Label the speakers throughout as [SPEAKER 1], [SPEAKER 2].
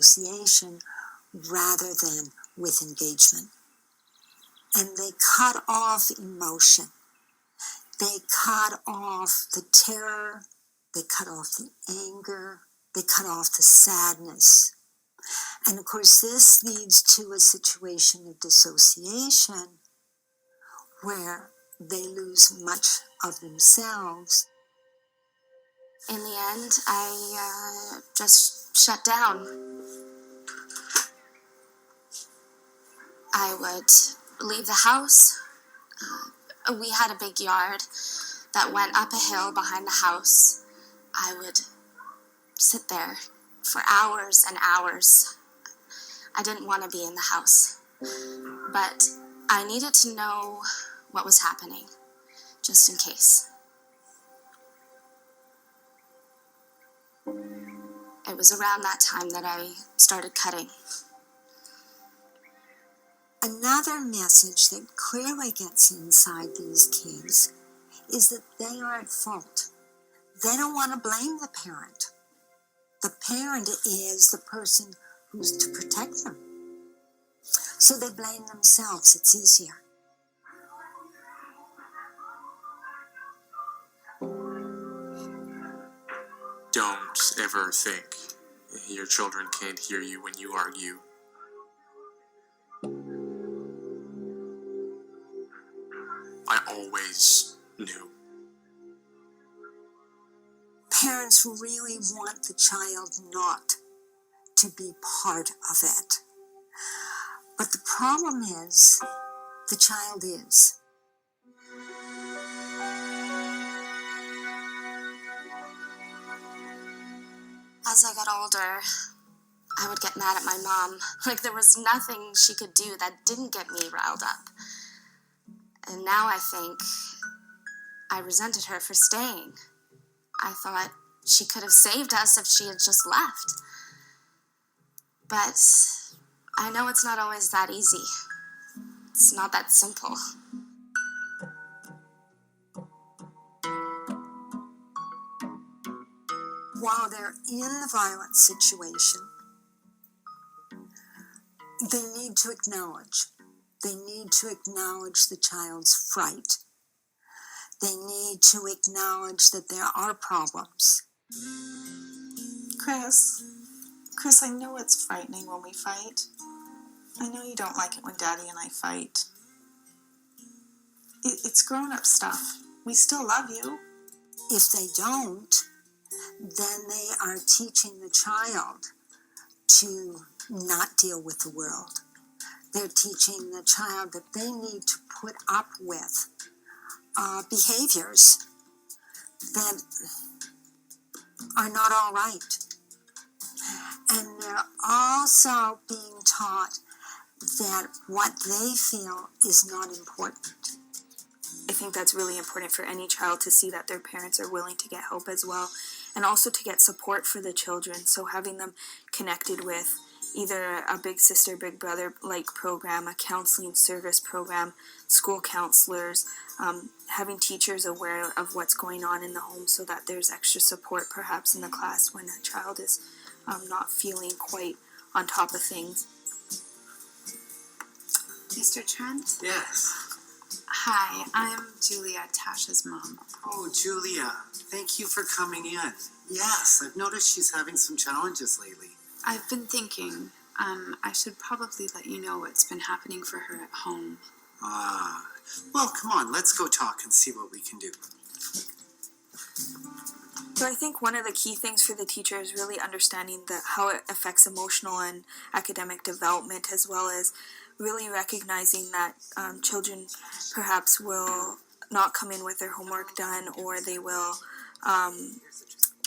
[SPEAKER 1] association rather than with engagement. And they cut off emotion. They cut off the terror. They cut off the anger. They cut off the sadness. And of course, this leads to a situation of dissociation where they lose much of themselves.
[SPEAKER 2] In the end, I just shut down. I would leave the house. We had a big yard that went up a hill behind the house. I would sit there for hours and hours. I didn't want to be in the house, but I needed to know what was happening, just in case. It was around that time that I started cutting.
[SPEAKER 1] Another message that clearly gets inside these kids is that they are at fault. They don't want to blame the parent. The parent is the person who's to protect them. So they blame themselves. It's easier.
[SPEAKER 3] Don't ever think your children can't hear you when you argue. I always knew.
[SPEAKER 1] Parents really want the child not to be part of it. But the problem is, the child is.
[SPEAKER 2] As I got older, I would get mad at my mom. Like there was nothing she could do that didn't get me riled up. And now I think I resented her for staying. I thought she could have saved us if she had just left. But I know it's not always that easy. It's not that simple.
[SPEAKER 1] While they're in the violent situation, they need to acknowledge. They need to acknowledge the child's fright. They need to acknowledge that there are problems.
[SPEAKER 4] Chris, I know it's frightening when we fight. I know you don't like it when Daddy and I fight. It's grown-up stuff. We still love you.
[SPEAKER 1] If they don't, then they are teaching the child to not deal with the world. They're teaching the child that they need to put up with behaviors that are not all right. And they're also being taught that what they feel is not important.
[SPEAKER 4] I think that's really important for any child to see that their parents are willing to get help as well, and also to get support for the children. So having them connected with either a big sister, big brother like program, a counseling service program, school counselors, having teachers aware of what's going on in the home so that there's extra support perhaps in the class when a child is not feeling quite on top of things.
[SPEAKER 5] Mr. Trent?
[SPEAKER 6] Yes.
[SPEAKER 5] Hi, I'm Julia, Tasha's mom.
[SPEAKER 6] Oh, Julia, thank you for coming in. Yes, I've noticed she's having some challenges lately.
[SPEAKER 5] I've been thinking, I should probably let you know what's been happening for her at home.
[SPEAKER 6] Well, come on, let's go talk and see what we can do.
[SPEAKER 4] So I think one of the key things for the teacher is really understanding how it affects emotional and academic development, as well as really recognizing that children perhaps will not come in with their homework done, or they will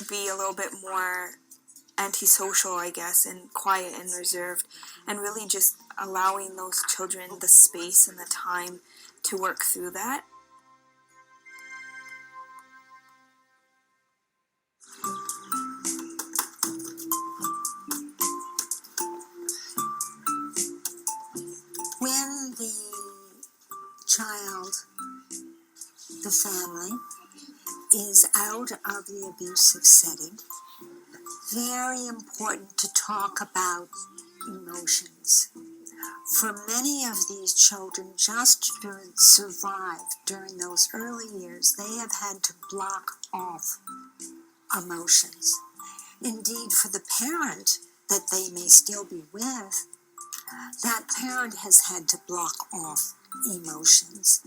[SPEAKER 4] be a little bit more antisocial, I guess, and quiet and reserved, and really just allowing those children the space and the time to work through that.
[SPEAKER 1] When the child, the family, is out of the abusive setting, very important to talk about emotions. For many of these children, just to survive during those early years, they have had to block off emotions. Indeed, for the parent that they may still be with, that parent has had to block off emotions.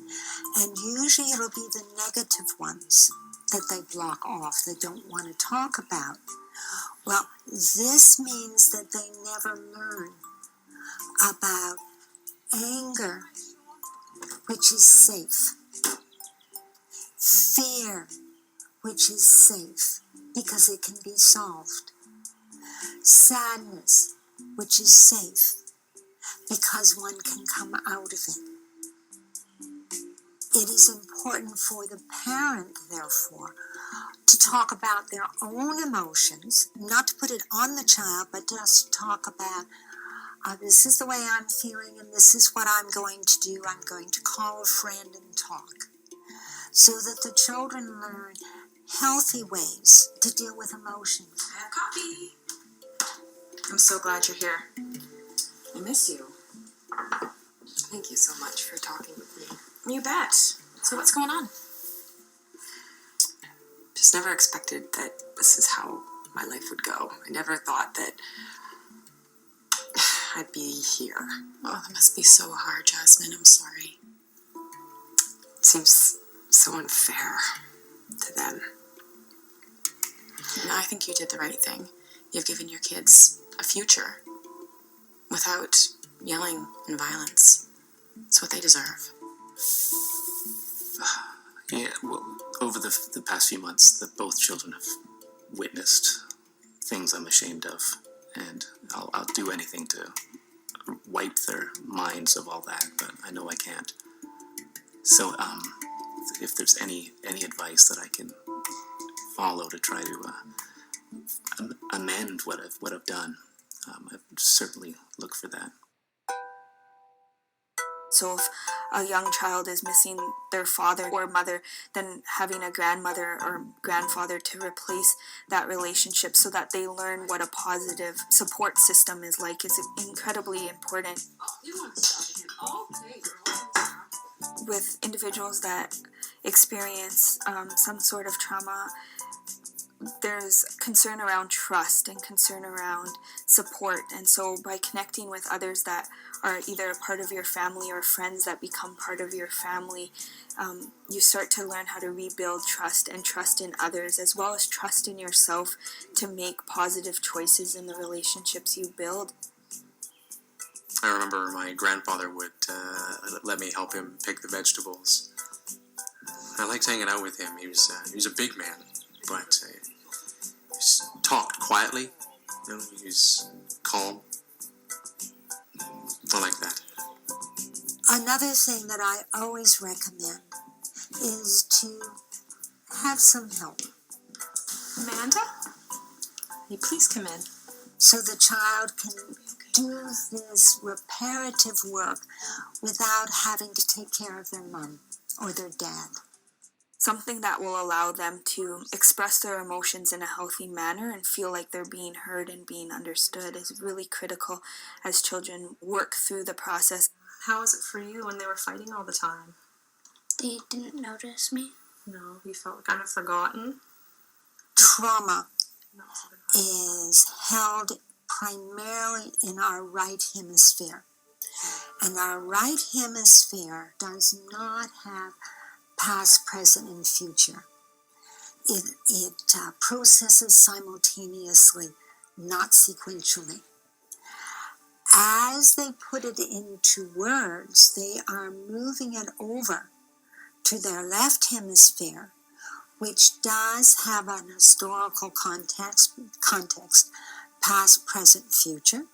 [SPEAKER 1] And usually it'll be the negative ones that they block off, they don't want to talk about. Well, this means that they never learn about anger, which is safe, fear, which is safe because it can be solved, sadness, which is safe because one can come out of it. It is important for the parent, therefore, to talk about their own emotions, not to put it on the child, but just to talk about, this is the way I'm feeling and this is what I'm going to do. I'm going to call a friend and talk. So that the children learn healthy ways to deal with emotions.
[SPEAKER 7] I have coffee. I'm so glad you're here. I miss you. Thank you so much for talking with me. You bet. So what's going on? Just never expected that this is how my life would go. I never thought that I'd be here. Oh, that must be so hard, Jasmine. I'm sorry. It seems so unfair to them. No, I think you did the right thing. You've given your kids a future without yelling and violence. It's what they deserve.
[SPEAKER 8] Yeah, well, over the past few months, both children have witnessed things I'm ashamed of, and I'll do anything to wipe their minds of all that, but I know I can't. So, if there's any advice that I can follow to try to amend what I've done, I certainly look for that.
[SPEAKER 4] So if a young child is missing their father or mother, then having a grandmother or grandfather to replace that relationship so that they learn what a positive support system is like is incredibly important. With individuals that experience some sort of trauma, there's concern around trust and concern around support. And so by connecting with others that are either a part of your family or friends that become part of your family, you start to learn how to rebuild trust and trust in others as well as trust in yourself to make positive choices in the relationships you build.
[SPEAKER 3] I remember my grandfather would let me help him pick the vegetables. I liked hanging out with him. He was a big man, but he talked quietly. He was calm. I like that.
[SPEAKER 1] Another thing that I always recommend is to have some help.
[SPEAKER 7] Amanda? Will you please come in?
[SPEAKER 1] So the child can do this reparative work without having to take care of their mom or their dad.
[SPEAKER 4] Something that will allow them to express their emotions in a healthy manner and feel like they're being heard and being understood is really critical as children work through the process.
[SPEAKER 7] How was it for you when they were fighting all the time?
[SPEAKER 2] They didn't notice me.
[SPEAKER 7] No, you felt kind of forgotten?
[SPEAKER 1] Trauma is held primarily in our right hemisphere. And our right hemisphere does not have past, present, and future. It processes simultaneously, not sequentially. As they put it into words, they are moving it over to their left hemisphere, which does have an historical context, past, present, future.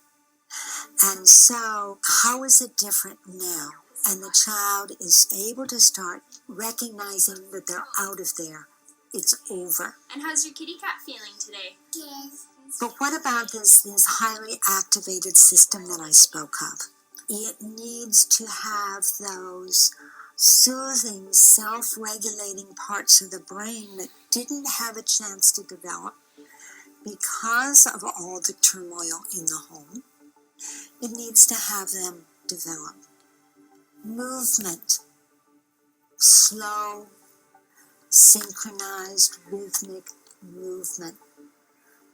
[SPEAKER 1] And so, how is it different now? And the child is able to start recognizing that they're out of there. It's over.
[SPEAKER 2] And how's your kitty cat feeling today? Yes.
[SPEAKER 1] But what about this highly activated system that I spoke of? It needs to have those soothing, self-regulating parts of the brain that didn't have a chance to develop because of all the turmoil in the home, it needs to have them develop movement, slow, synchronized, rhythmic movement.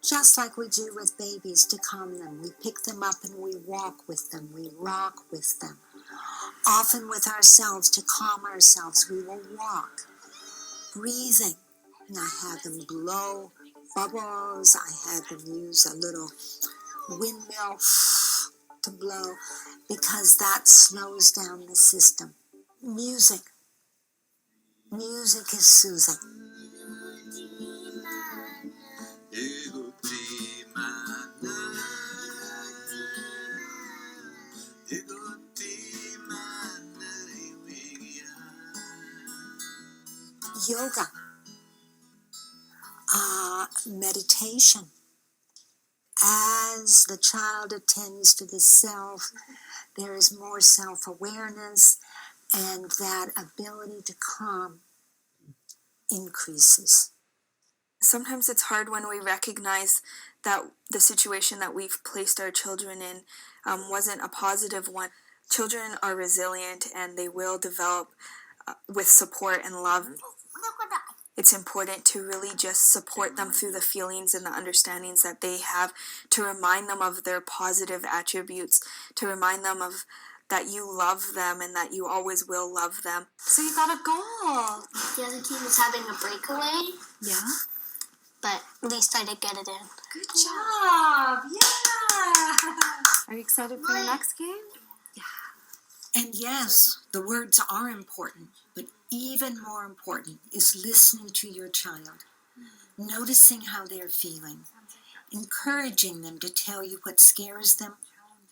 [SPEAKER 1] Just like we do with babies to calm them. We pick them up and we walk with them. We rock with them. Often with ourselves to calm ourselves, we will walk. Breathing. And I had them blow bubbles. I had them use a little windmill to blow because that slows down the system. Music. Music is soothing. Yoga, meditation. As the child attends to the self, there is more self-awareness, and that ability to calm increases.
[SPEAKER 4] Sometimes it's hard when we recognize that the situation that we've placed our children in wasn't a positive one. Children are resilient and they will develop with support and love. It's important to really just support them through the feelings and the understandings that they have, to remind them of their positive attributes, to remind them of that you love them and that you always will love them.
[SPEAKER 2] So you got a goal.
[SPEAKER 9] The other team was having a breakaway,
[SPEAKER 4] Yeah?
[SPEAKER 9] but at least I did get it in.
[SPEAKER 2] Good job. Yeah. Are you excited for the next game?
[SPEAKER 1] And yes, the words are important, but even more important is listening to your child, noticing how they're feeling, encouraging them to tell you what scares them,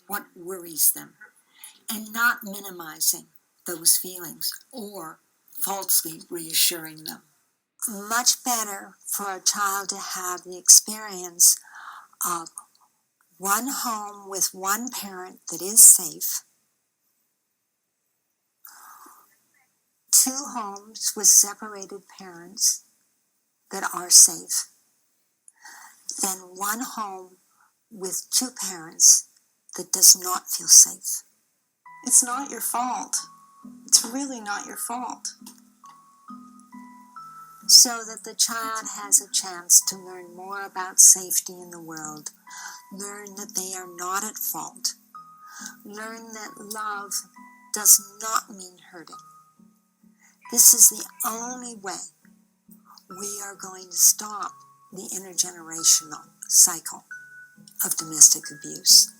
[SPEAKER 1] what worries them, and not minimizing those feelings or falsely reassuring them. Much better for a child to have the experience of one home with one parent that is safe, two homes with separated parents that are safe, than one home with two parents that does not feel safe.
[SPEAKER 10] It's not your fault. It's really not your fault.
[SPEAKER 1] So that the child has a chance to learn more about safety in the world, learn that they are not at fault, learn that love does not mean hurting. This is the only way we are going to stop the intergenerational cycle of domestic abuse.